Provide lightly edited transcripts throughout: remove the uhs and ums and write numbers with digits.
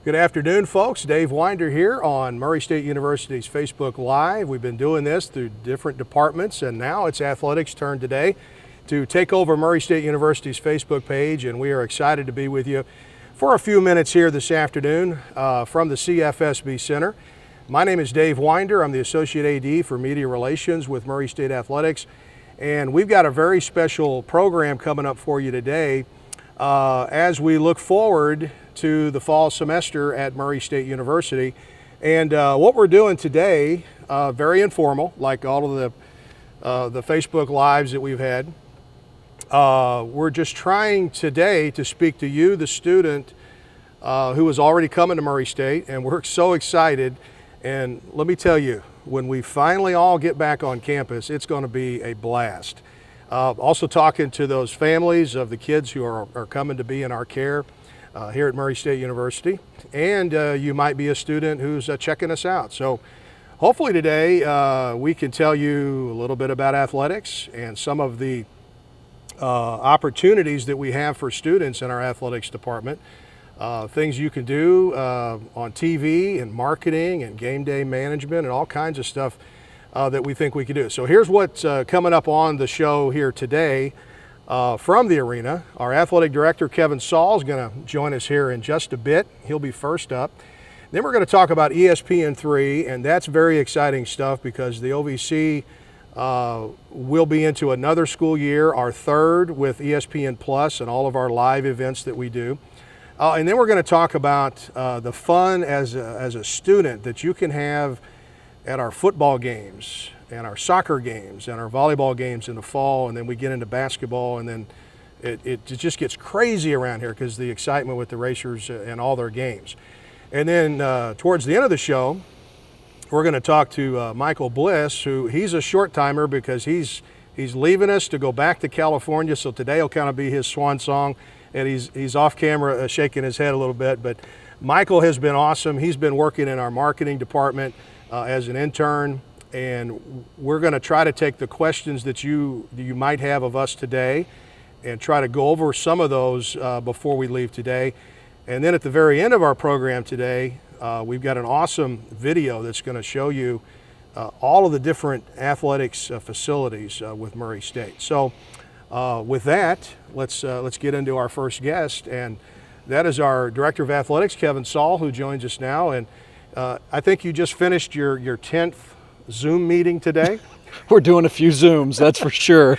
Good afternoon, folks. Dave Winder here on Murray State University's Facebook Live. We've been doing this through different departments, and now it's athletics' turn today to take over Murray State University's Facebook page, and we are excited to be with you for a few minutes here this afternoon from the CFSB Center. My name is Dave Winder. I'm the Associate AD for Media Relations with Murray State Athletics, and we've got a very special program coming up for you today as we look forward to the fall semester at Murray State University. And what we're doing today, very informal, like all of the Facebook Lives that we've had. We're just trying today to speak to you, the student who is already coming to Murray State, and we're so excited. And let me tell you, when we finally all get back on campus, it's going to be a blast. Also talking to those families of the kids who are coming to be in our care here at Murray State University, and you might be a student who's checking us out. So hopefully today we can tell you a little bit about athletics and some of the opportunities that we have for students in our athletics department, things you can do on TV and marketing and game day management and all kinds of stuff that we think we can do. So here's what's coming up on the show here today. From the arena, our athletic director, Kevin Saul, is going to join us here in just a bit. He'll be first up. Then we're going to talk about ESPN3, and that's very exciting stuff because the OVC will be into another school year, our third with ESPN Plus and all of our live events that we do. And then we're going to talk about the fun as a student that you can have at our football games and our soccer games and our volleyball games in the fall, and then we get into basketball, and then it just gets crazy around here because the excitement with the Racers and all their games. And then towards the end of the show, we're going to talk to Michael Bliss, who he's a short timer because he's leaving us to go back to California, so today will kind of be his swan song, and he's off camera shaking his head a little bit. But Michael has been awesome. He's been working in our marketing department as an intern, and we're going to try to take the questions that you might have of us today and try to go over some of those before we leave today. And then at the very end of our program today, we've got an awesome video that's going to show you all of the different athletics facilities with Murray State. So with that, let's get into our first guest, and that is our Director of Athletics, Kevin Saul, who joins us now. And I think you just finished your 10th Zoom meeting today. We're doing a few Zooms, that's for sure.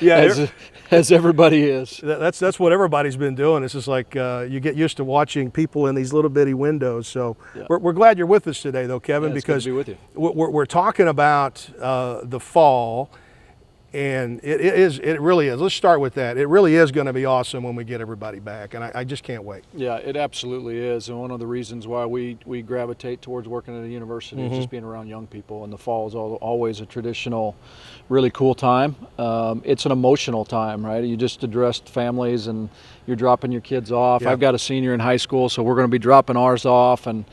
Yeah, as everybody is. That's what everybody's been doing. It's just like you get used to watching people in these little bitty windows. So yeah. We're glad you're with us today, though, Kevin, yeah, because good to be with you. We're talking about the fall. And it really is. Let's start with that. It really is going to be awesome when we get everybody back, and I just can't wait. Yeah, it absolutely is. And one of the reasons why we gravitate towards working at a university is just being around young people. And the fall is always a traditional, really cool time. It's an emotional time, right? You just addressed families, and you're dropping your kids off. Yep. I've got a senior in high school, so we're going to be dropping ours off, and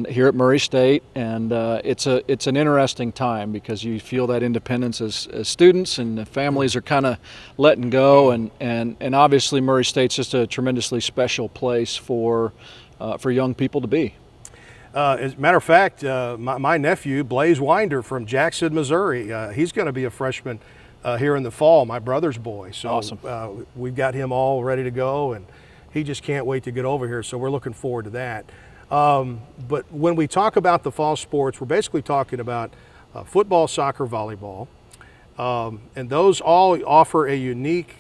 here at Murray State, and it's an interesting time because you feel that independence as students, and the families are kind of letting go, and obviously Murray State's just a tremendously special place for young people to be. As a matter of fact, my nephew, Blaze Winder from Jackson, Missouri, he's going to be a freshman here in the fall, my brother's boy. So awesome. We've got him all ready to go, and he just can't wait to get over here, so we're looking forward to that. But when we talk about the fall sports, we're basically talking about football, soccer, volleyball, and those all offer a unique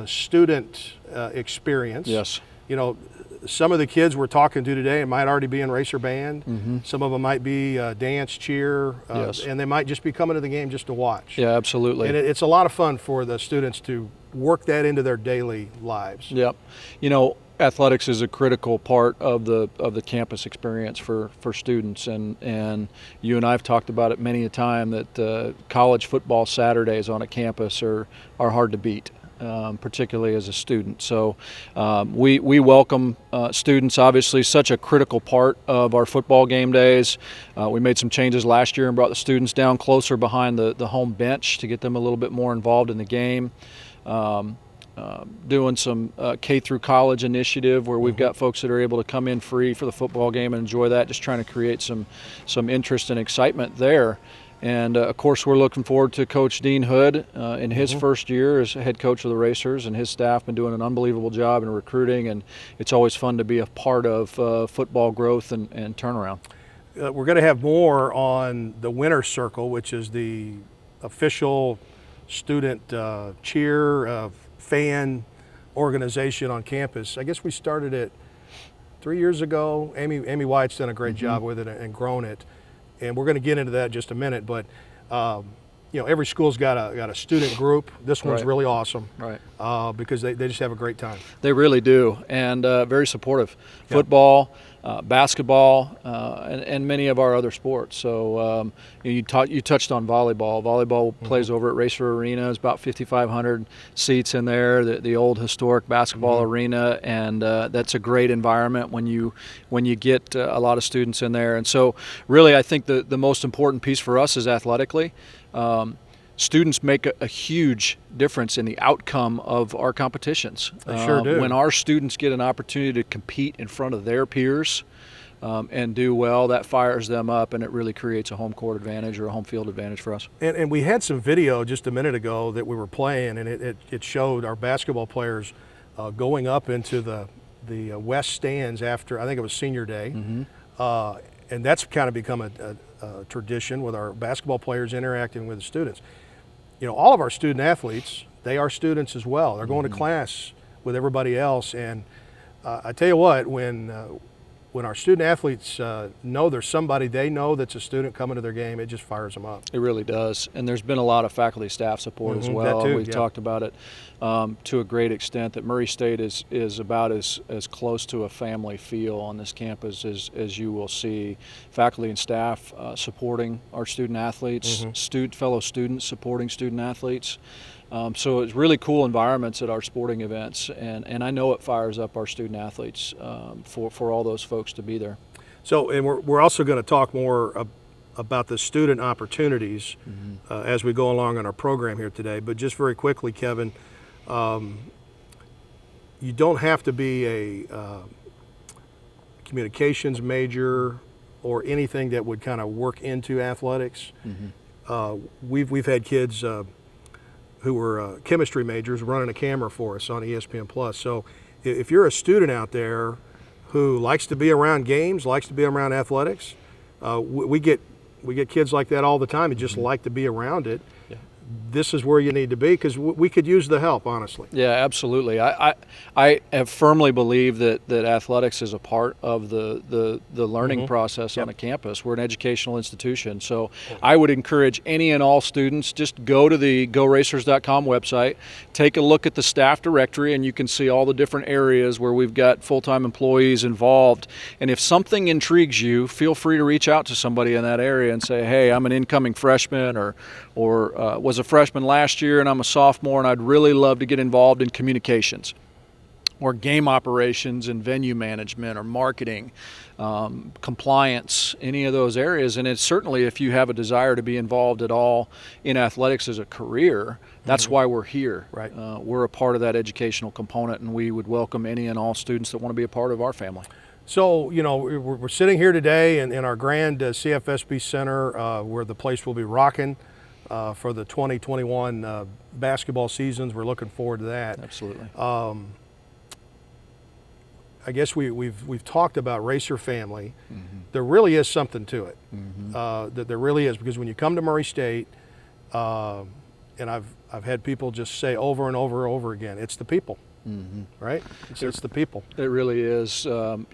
student experience. Yes. You know, some of the kids we're talking to today might already be in Racer Band. Mm-hmm. Some of them might be dance, cheer, yes. And they might just be coming to the game just to watch. Yeah, absolutely. And it's a lot of fun for the students to work that into their daily lives. Yep. You know, athletics is a critical part of the campus experience for students, and you and I have talked about it many a time that college football Saturdays on a campus are hard to beat. Particularly as a student. So we welcome students, obviously such a critical part of our football game days. We made some changes last year and brought the students down closer behind the home bench to get them a little bit more involved in the game. doing some K through college initiative where we've got folks that are able to come in free for the football game and enjoy that, just trying to create some interest and excitement there. And of course, we're looking forward to Coach Dean Hood in his first year as head coach of the Racers, and his staff been doing an unbelievable job in recruiting, and it's always fun to be a part of football growth and turnaround. We're going to have more on the Winner's Circle, which is the official student cheer fan organization on campus. I guess we started it 3 years ago. Amy White's done a great job with it and grown it, and we're going to get into that in just a minute. But you know, every school's got a student group. This one's really awesome, because they just have a great time. They really do, and very supportive. Football, basketball, and many of our other sports. So you touched on volleyball. Volleyball plays over at Racer Arena. It's about 5,500 seats in there. The old historic basketball arena, and that's a great environment when you get a lot of students in there. And so, really, I think the most important piece for us is athletically. Students make a huge difference in the outcome of our competitions. They sure do. When our students get an opportunity to compete in front of their peers and do well, that fires them up, and it really creates a home court advantage or a home field advantage for us. And we had some video just a minute ago that we were playing, and it showed our basketball players going up into the west stands after, I think it was senior day. And that's kind of become a tradition with our basketball players interacting with the students. You know, all of our student athletes, they are students as well. They're going to class with everybody else. And I tell you what, when our student athletes know there's somebody they know that's a student coming to their game, it just fires them up. It really does. And there's been a lot of faculty staff support as well. That too, We've talked about it to a great extent, that Murray State is about as close to a family feel on this campus as you will see. Faculty and staff supporting our student athletes, fellow students supporting student athletes. So it's really cool environments at our sporting events, and I know it fires up our student athletes for all those folks to be there. So, and we're also going to talk more about the student opportunities as we go along in our program here today. But just very quickly, Kevin, you don't have to be a communications major or anything that would kind of work into athletics. We've had kids who were chemistry majors running a camera for us on ESPN Plus. So if you're a student out there who likes to be around games, likes to be around athletics, we get kids like that all the time who just like to be around it. This is where you need to be, because we could use the help, honestly. Yeah, absolutely. I have firmly believed that athletics is a part of the learning process on a campus. We're an educational institution. So I would encourage any and all students, just go to the GoRacers.com website, take a look at the staff directory, and you can see all the different areas where we've got full-time employees involved. And if something intrigues you, feel free to reach out to somebody in that area and say, hey, I'm an incoming freshman, or was a freshman last year and I'm a sophomore, and I'd really love to get involved in communications or game operations and venue management or marketing, compliance, any of those areas. And it's certainly, if you have a desire to be involved at all in athletics as a career, that's why we're here. Right. We're a part of that educational component, and we would welcome any and all students that want to be a part of our family. So, you know, we're sitting here today in our grand CFSB Center, where the place will be rocking for the 2021 basketball seasons. We're looking forward to that. Absolutely. I guess we've talked about Racer family. There really is something to it. That there really is, because when you come to Murray State, and I've had people just say over and over and over again, it's the people. Right? It's the people. It really is.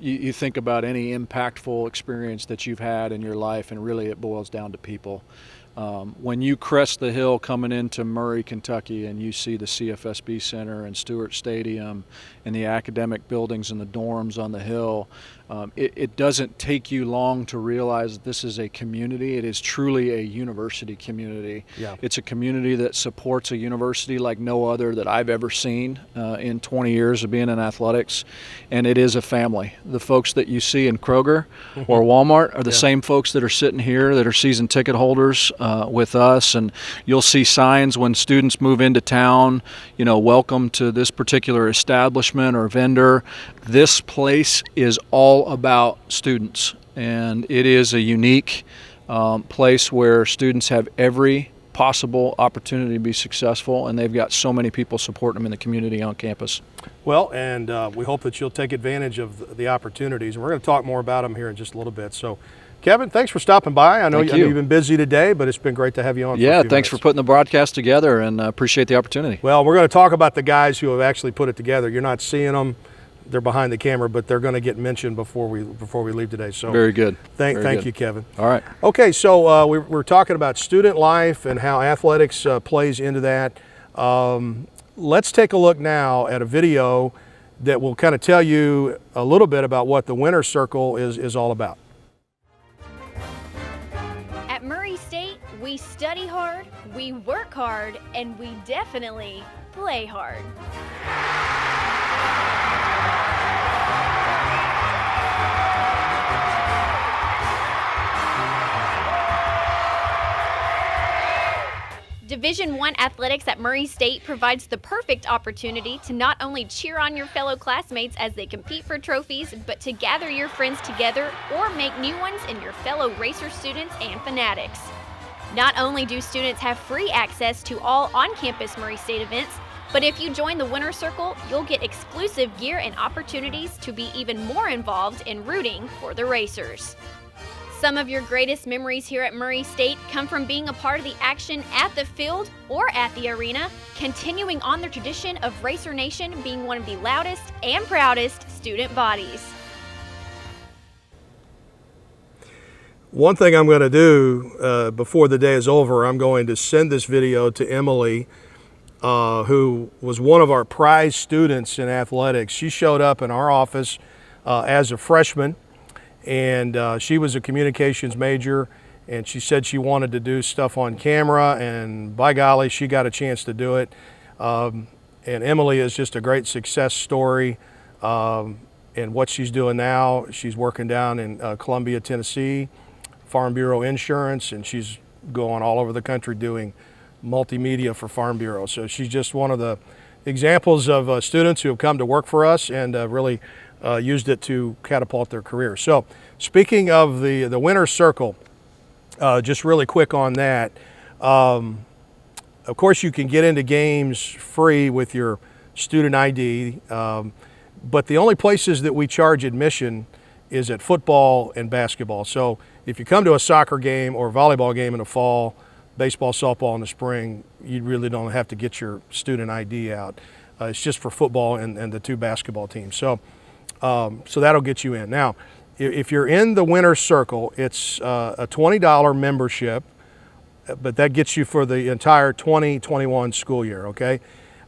You think about any impactful experience that you've had in your life, and really it boils down to people. When you crest the hill coming into Murray, Kentucky, and you see the CFSB Center and Stewart Stadium and the academic buildings and the dorms on the hill, it doesn't take you long to realize that this is a community. It is truly a university community. Yeah. It's a community that supports a university like no other that I've ever seen in 20 years of being in athletics, and it is a family. The folks that you see in Kroger or Walmart are the same folks that are sitting here that are season ticket holders with us, and you'll see signs when students move into town, you know, welcome to this particular establishment or vendor. This place is all about students, and it is a unique place where students have every possible opportunity to be successful, and they've got so many people supporting them in the community on campus. Well, and we hope that you'll take advantage of the opportunities, and we're going to talk more about them here in just a little bit. So, Kevin, thanks for stopping by. I know you've been busy today, but it's been great to have you on. Yeah, for a few thanks minutes. for putting the broadcast together, and appreciate the opportunity. Well, we're going to talk about the guys who have actually put it together. You're not seeing them; they're behind the camera, but they're going to get mentioned before we leave today. So, very good. Thank you, Kevin. All right. Okay, so we're talking about student life and how athletics plays into that. Let's take a look now at a video that will kind of tell you a little bit about what the Winner's Circle is all about. At Murray State, we study hard, we work hard, and we definitely play hard. Division I athletics at Murray State provides the perfect opportunity to not only cheer on your fellow classmates as they compete for trophies, but to gather your friends together or make new ones in your fellow racer students and fanatics. Not only do students have free access to all on-campus Murray State events, but if you join the Winner's Circle, you'll get exclusive gear and opportunities to be even more involved in rooting for the racers. Some of your greatest memories here at Murray State come from being a part of the action at the field or at the arena, continuing on the tradition of Racer Nation being one of the loudest and proudest student bodies. One thing I'm going to do before the day is over, I'm going to send this video to Emily, who was one of our prize students in athletics. She showed up in our office as a freshman, and she was a communications major, and she said she wanted to do stuff on camera, and by golly, she got a chance to do it. And Emily is just a great success story in what she's doing now. She's working down in Columbia, Tennessee, Farm Bureau Insurance, and she's going all over the country doing multimedia for Farm Bureau. So she's just one of the examples of students who have come to work for us and really used it to catapult their career. So speaking of the Winner's Circle, just really quick on that. Of course, you can get into games free with your student ID, but the only places that we charge admission is at football and basketball. So if you come to a soccer game or volleyball game in the fall, baseball, softball in the spring, you really don't have to get your student ID out. It's just for football and the two basketball teams. So that'll get you in. Now, if you're in the Winner's Circle, it's a $20 membership, but that gets you for the entire 2021 school year, okay?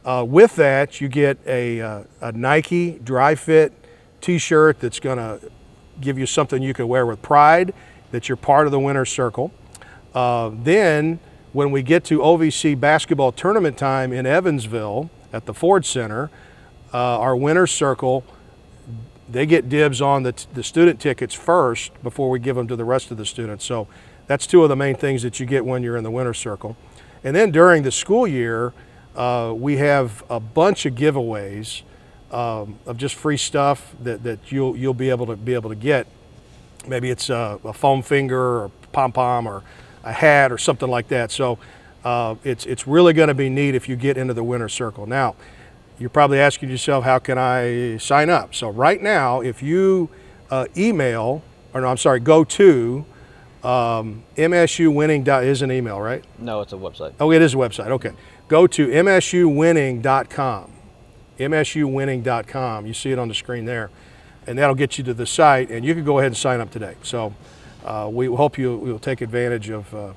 With that, you get a Nike Dry Fit t-shirt that's gonna give you something you can wear with pride, that you're part of the Winner's Circle. Then, when we get to OVC basketball tournament time in Evansville at the Ford Center, our Winner's Circle, they get dibs on the student tickets first before we give them to the rest of the students. So that's two of the main things that you get when you're in the Winner's Circle. And then during the school year, we have a bunch of giveaways of just free stuff that you'll be able to get. Maybe it's a foam finger or pom-pom or a hat or something like that. So it's really going to be neat if you get into the Winner's Circle. Now, you're probably asking yourself, how can I sign up? So right now, if you go to MSUwinning. Is an email, right? No, it's a website. Oh, it is a website. Okay. Go to MSUwinning.com. MSUwinning.com. You see it on the screen there. And that'll get you to the site, and you can go ahead and sign up today. So we hope you'll take advantage of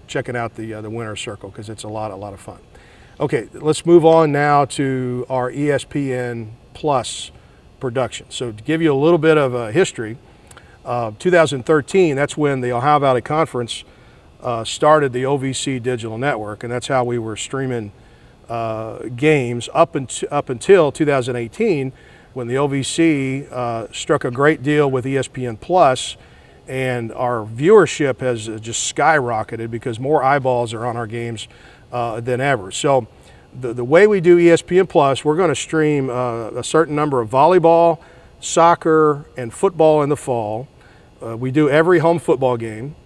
checking out the Winner's Circle, because it's a lot of fun. Okay, let's move on now to our ESPN Plus production. So to give you a little bit of a history, 2013, that's when the Ohio Valley Conference started the OVC Digital Network, and that's how we were streaming games up until 2018, when the OVC struck a great deal with ESPN Plus, and our viewership has just skyrocketed because more eyeballs are on our games than ever. So the way we do ESPN Plus, we're going to stream a certain number of volleyball, soccer, and football in the fall. We do every home football game.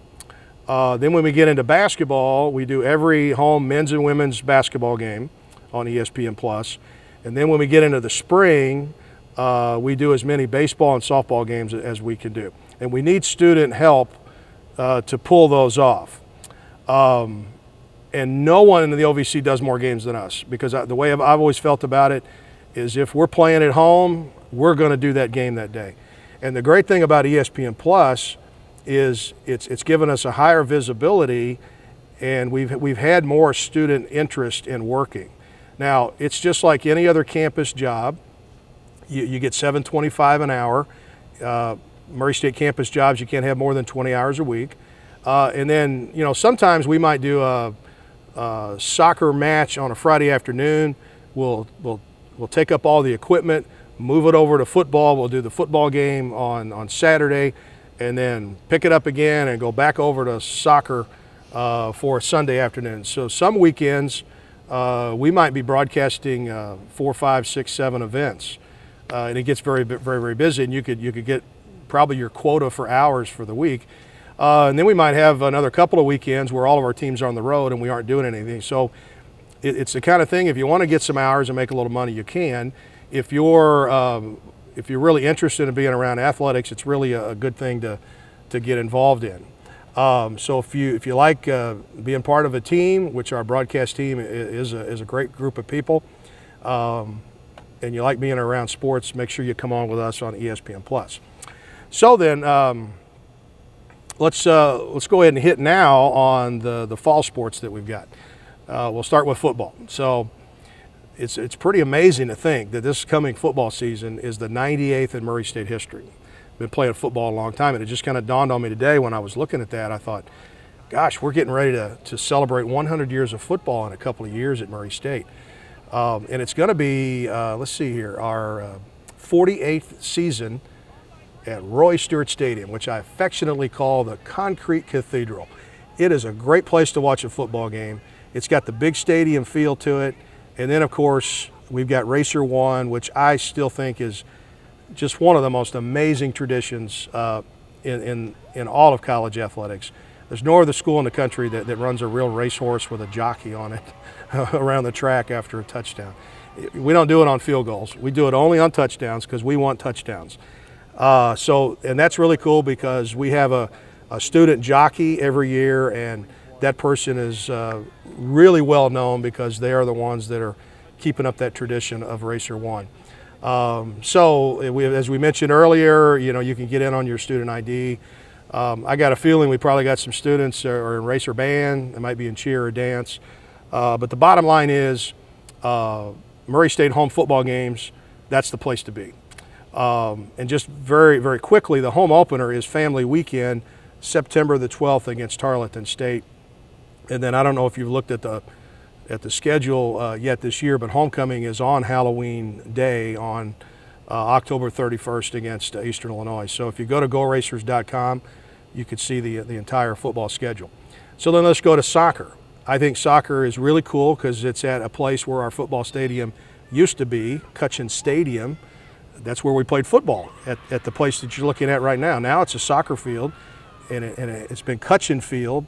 Then when we get into basketball, we do every home men's and women's basketball game on ESPN Plus. And then when we get into the spring, we do as many baseball and softball games as we can do. And we need student help to pull those off. And no one in the OVC does more games than us, because the way I've always felt about it is if we're playing at home, we're going to do that game that day. And the great thing about ESPN Plus is it's given us a higher visibility, and we've had more student interest in working. Now, it's just like any other campus job. You get $7.25 an hour. Murray State campus jobs, you can't have more than 20 hours a week. And then, sometimes we might do a soccer match on a Friday afternoon. We'll take up all the equipment, move it over to football. We'll do the football game on Saturday, and then pick it up again and go back over to soccer for a Sunday afternoon. So some weekends we might be broadcasting 4, 5, 6, 7 events, and it gets very, very, very busy. And you could get probably your quota for hours for the week. And then we might have another couple of weekends where all of our teams are on the road and we aren't doing anything. So it's the kind of thing, if you want to get some hours and make a little money, you can. If you're really interested in being around athletics, it's really a good thing to get involved in. So if you like being part of a team, which our broadcast team is a great group of people, and you like being around sports, make sure you come on with us on ESPN Plus. So then, let's go ahead and hit now on the fall sports that we've got. We'll start with football. So it's pretty amazing to think that this coming football season is the 98th in Murray State history. Been playing football a long time, and it just kind of dawned on me today when I was looking at that. I thought, gosh, we're getting ready to celebrate 100 years of football in a couple of years at Murray State. And it's going to be, let's see here, our 48th season at Roy Stewart Stadium, which I affectionately call the Concrete Cathedral. It is a great place to watch a football game. It's got the big stadium feel to it. And then, of course, we've got Racer One, which I still think is just one of the most amazing traditions in all of college athletics. There's no other school in the country that runs a real racehorse with a jockey on it around the track after a touchdown. We don't do it on field goals. We do it only on touchdowns because we want touchdowns. And that's really cool because we have a student jockey every year, and that person is really well known because they are the ones that are keeping up that tradition of Racer One. As we mentioned earlier, you can get in on your student ID. I got a feeling we probably got some students are in racer band. They might be in cheer or dance. But the bottom line is Murray State home football games, that's the place to be. And just very, very quickly, the home opener is Family Weekend, September the 12th against Tarleton State. And then I don't know if you've looked at the schedule yet this year, but homecoming is on Halloween Day on October 31st against Eastern Illinois. So if you go to GoRacers.com, you could see the entire football schedule. So then let's go to soccer. I think soccer is really cool because it's at a place where our football stadium used to be, Cutchin Stadium. That's where we played football, at the place that you're looking at right now. Now it's a soccer field, and it's been Cutchin Field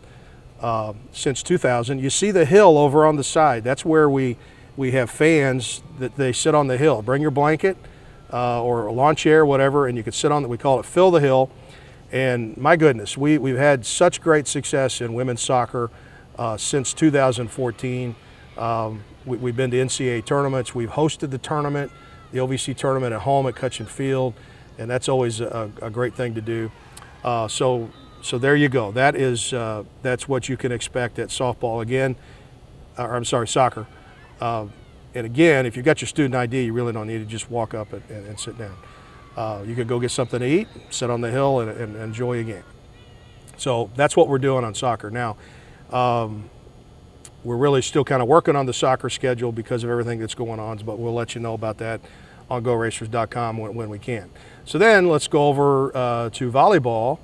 since 2000. You see the hill over on the side. That's where we have fans that they sit on the hill. Bring your blanket or a lawn chair, whatever, and you can sit on it. We call it Fill the Hill. And my goodness, we've had such great success in women's soccer since 2014. We've been to NCAA tournaments. We've hosted the tournament, the OVC tournament at home at Cutchin Field, and that's always a great thing to do. So there you go. That's what you can expect at softball again. Soccer. And again, if you've got your student ID, you really don't need to just walk up and sit down. You could go get something to eat, sit on the hill, and enjoy a game. So that's what we're doing on soccer. Now, we're really still kind of working on the soccer schedule because of everything that's going on, but we'll let you know about that on GoRacers.com when we can. So then let's go over to volleyball.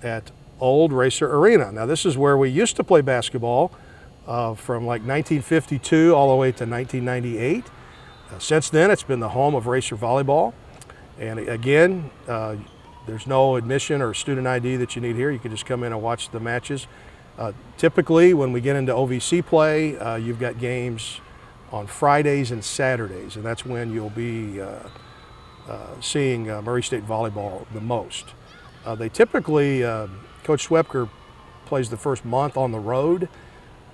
at Old Racer Arena. Now this is where we used to play basketball from like 1952 all the way to 1998. Since then, it's been the home of Racer Volleyball. And again, there's no admission or student ID that you need here. You can just come in and watch the matches. Typically, when we get into OVC play, you've got games on Fridays and Saturdays, and that's when you'll be seeing Murray State Volleyball the most. They typically, Coach Swepker plays the first month on the road,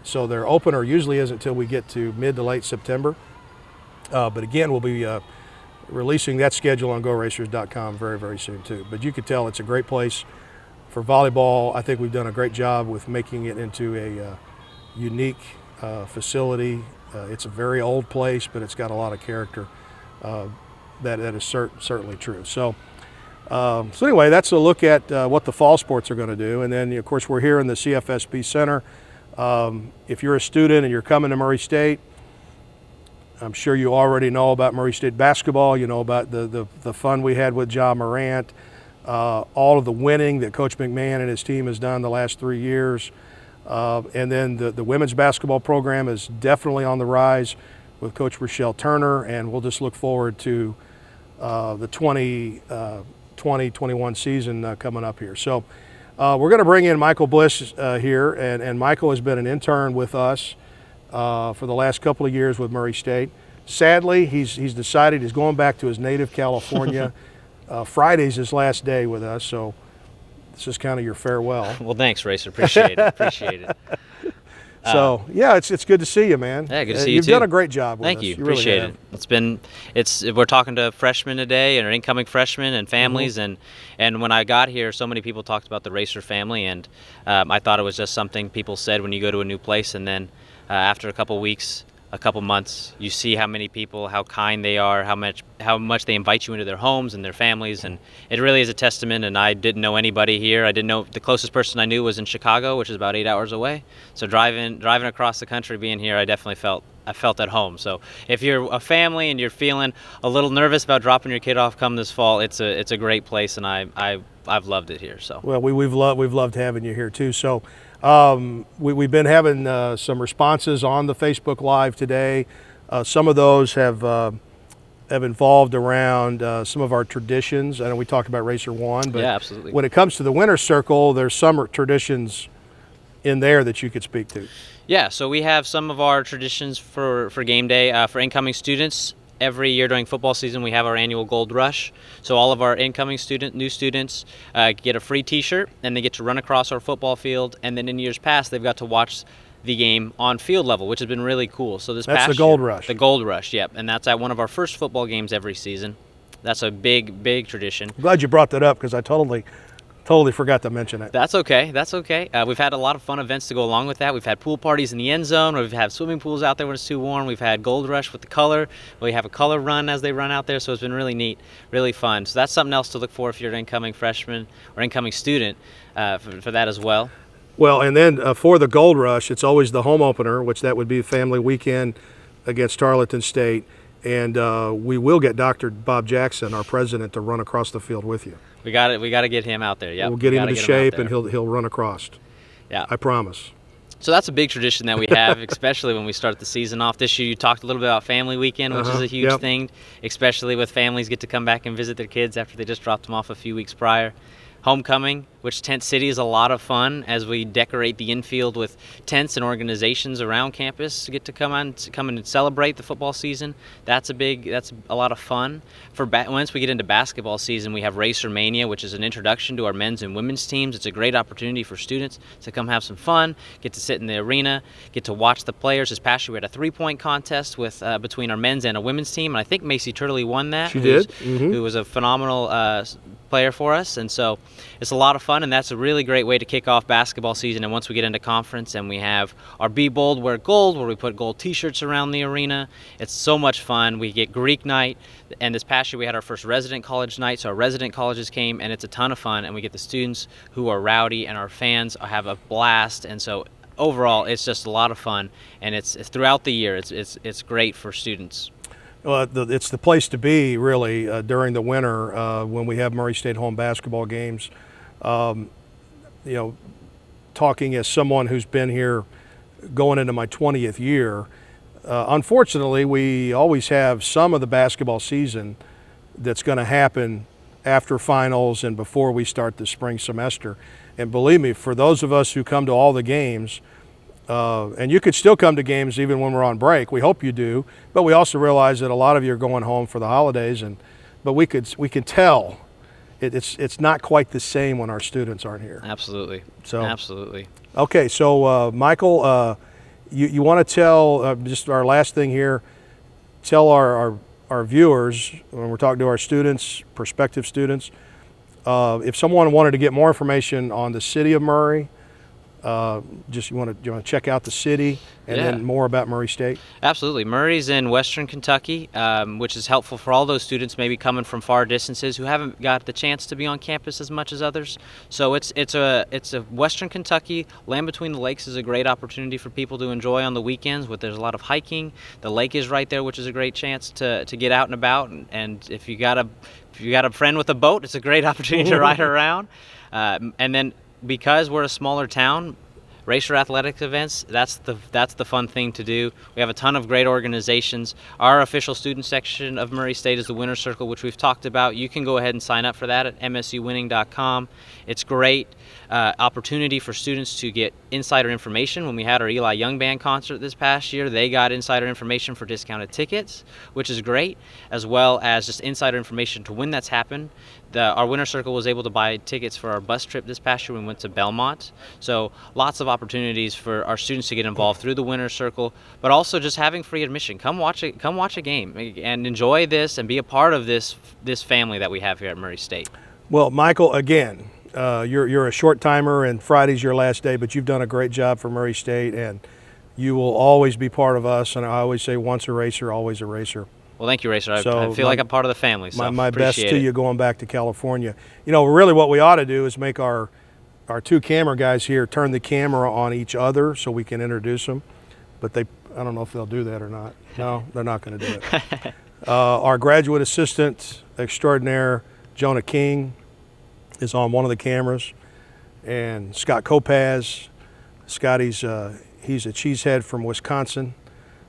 so their opener usually isn't until we get to mid to late September. But again, we'll be releasing that schedule on GoRacers.com very, very soon too. But you could tell it's a great place for volleyball. I think we've done a great job with making it into a unique facility. It's a very old place, but it's got a lot of character. That is certainly true. So anyway, that's a look at what the fall sports are going to do. And then, of course, we're here in the CFSB Center. If you're a student and you're coming to Murray State, I'm sure you already know about Murray State basketball. You know about the fun we had with Ja Morant, all of the winning that Coach McMahon and his team has done the last 3 years. And then the women's basketball program is definitely on the rise with Coach Rochelle Turner, and we'll just look forward to the 2020-21 season coming up here. So we're going to bring in Michael Bliss here, and Michael has been an intern with us for the last couple of years with Murray State. Sadly, he's decided he's going back to his native California. Friday's his last day with us, so this is kind of your farewell. Well, thanks, Racer. Appreciate it. Appreciate it. So yeah, it's good to see you, man. Yeah, good to see you You've too. done a great job with us. Thank you. You really Appreciate have. it. We're talking to freshmen today and our incoming freshmen and families, and when I got here, so many people talked about the Racer family, and I thought it was just something people said when you go to a new place, and then after a couple weeks, a couple months, you see how many people, how kind they are, how much they invite you into their homes and their families, and it really is a testament. And I didn't know anybody here. I didn't know, the closest person I knew was in Chicago, which is about 8 hours away. So driving across the country, being here, I definitely felt at home. So if you're a family and you're feeling a little nervous about dropping your kid off come this fall, it's a great place, and I've loved it here. So well, we've loved having you here too. So we've been having some responses on the Facebook Live today. Some of those have involved around some of our traditions. I know we talked about Racer One, but yeah, absolutely. When it comes to the winter circle, there's some traditions in there that you could speak to. Yeah, so we have some of our traditions for game day for incoming students. Every year during football season, we have our annual Gold Rush. So all of our incoming new students get a free T-shirt, and they get to run across our football field. And then in years past, they've got to watch the game on field level, which has been really cool. So that's the Gold Rush. The Gold Rush, yep. And that's at one of our first football games every season. That's a big, big tradition. I'm glad you brought that up, because I totally forgot to mention it. That's okay. That's okay. We've had a lot of fun events to go along with that. We've had pool parties in the end zone. We've had swimming pools out there when it's too warm. We've had Gold Rush with the color. We have a color run as they run out there. So it's been really neat, really fun. So that's something else to look for if you're an incoming freshman or incoming student for that as well. Well, and then for the Gold Rush, it's always the home opener, which that would be family weekend against Tarleton State. And we will get Dr. Bob Jackson, our president, to run across the field with you. We got to get him out there. Yeah, we'll get him into shape, and he'll run across. Yeah, I promise. So that's a big tradition that we have, especially when we start the season off. This year, you talked a little bit about family weekend, which is a huge thing, especially with families get to come back and visit their kids after they just dropped them off a few weeks prior. Homecoming, which Tent City is a lot of fun as we decorate the infield with tents and organizations around campus to get to come in and celebrate the football season. That's a lot of fun. Once we get into basketball season, we have Racer Mania, which is an introduction to our men's and women's teams. It's a great opportunity for students to come have some fun, get to sit in the arena, get to watch the players. This past year we had a 3-point contest with between our men's and a women's team, and I think Macy Turley won that. She did. Who was a phenomenal player for us, and so it's a lot of fun, and that's a really great way to kick off basketball season. And once we get into conference and we have our Be Bold, Wear Gold, where we put gold t-shirts around the arena, it's so much fun. We get Greek night, and this past year we had our first resident college night, so our resident colleges came, and it's a ton of fun, and we get the students who are rowdy, and our fans have a blast. And so overall it's just a lot of fun, and it's throughout the year. It's great for students. Well, it's the place to be, really, during the winter when we have Murray State home basketball games. you know, talking as someone who's been here going into my 20th year, unfortunately, we always have some of the basketball season that's going to happen after finals and before we start the spring semester. And believe me, for those of us who come to all the games, and you could still come to games even when we're on break, we hope you do, but we also realize that a lot of you are going home for the holidays, but we can tell it's not quite the same when our students aren't here. Absolutely. So absolutely. Okay, so Michael, you want to tell, just our last thing here, tell our viewers, when we're talking to our students, prospective students, if someone wanted to get more information on the city of Murray, just you want to check out the city and then more about Murray State? Absolutely. Murray's in western Kentucky, which is helpful for all those students maybe coming from far distances who haven't got the chance to be on campus as much as others. So it's a western Kentucky. Land between the lakes is a great opportunity for people to enjoy on the weekends. There's a lot of hiking. The lake is right there, which is a great chance to get out and about. And if you got a friend with a boat, it's a great opportunity to ride around. And then, because we're a smaller town, racer athletics events, that's the fun thing to do. We have a ton of great organizations. Our official student section of Murray State is the Winner's Circle, which we've talked about. You can go ahead and sign up for that at msuwinning.com. It's great opportunity for students to get insider information. When we had our Eli Young Band concert this past year, they got insider information for discounted tickets, which is great, as well as just insider information to when that's happened. Our Winner's Circle was able to buy tickets for our bus trip this past year. We went to Belmont. So lots of opportunities for our students to get involved through the Winner's Circle, but also just having free admission. Come watch a game and enjoy this and be a part of this family that we have here at Murray State. Well, Michael, again, you're a short timer and Friday's your last day, but you've done a great job for Murray State, and you will always be part of us. And I always say, once a racer, always a racer. Well, thank you, Racer. I feel like I'm part of the family. So my best to you going back to California. You know, really what we ought to do is make our two camera guys here turn the camera on each other so we can introduce them. But I don't know if they'll do that or not. No, they're not going to do it. Our graduate assistant extraordinaire, Jonah King, is on one of the cameras. And Scott Kopaz. Scotty's he's a cheesehead from Wisconsin.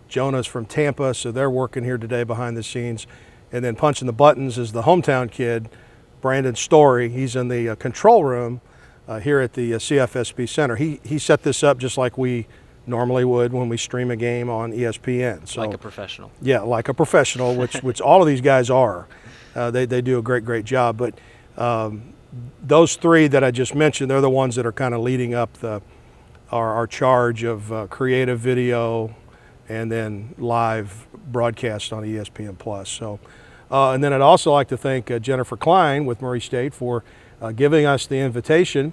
Jonah's from Tampa, so they're working here today behind the scenes. And then punching the buttons is the hometown kid, Brandon Story. He's in the control room here at the CFSB Center. He set this up just like we normally would when we stream a game on ESPN. So, like a professional. Yeah, like a professional, which all of these guys are. They do a great job. But those three that I just mentioned, they're the ones that are kind of leading up our charge of creative video and then live broadcast on ESPN+. So, and then I'd also like to thank Jennifer Klein with Murray State for giving us the invitation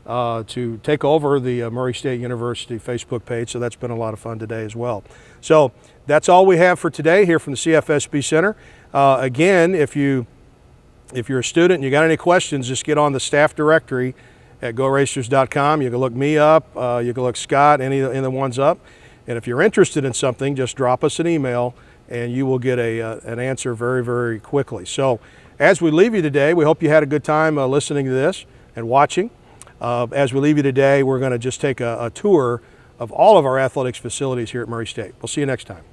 to take over the Murray State University Facebook page. So that's been a lot of fun today as well. So that's all we have for today here from the CFSB Center. Again, if you're a student and you got any questions, just get on the staff directory at goracers.com. You can look me up, you can look Scott, any of the ones up. And if you're interested in something, just drop us an email and you will get an answer very quickly. So as we leave you today, we hope you had a good time listening to this and watching. As we leave you today, we're going to just take a tour of all of our athletics facilities here at Murray State. We'll see you next time.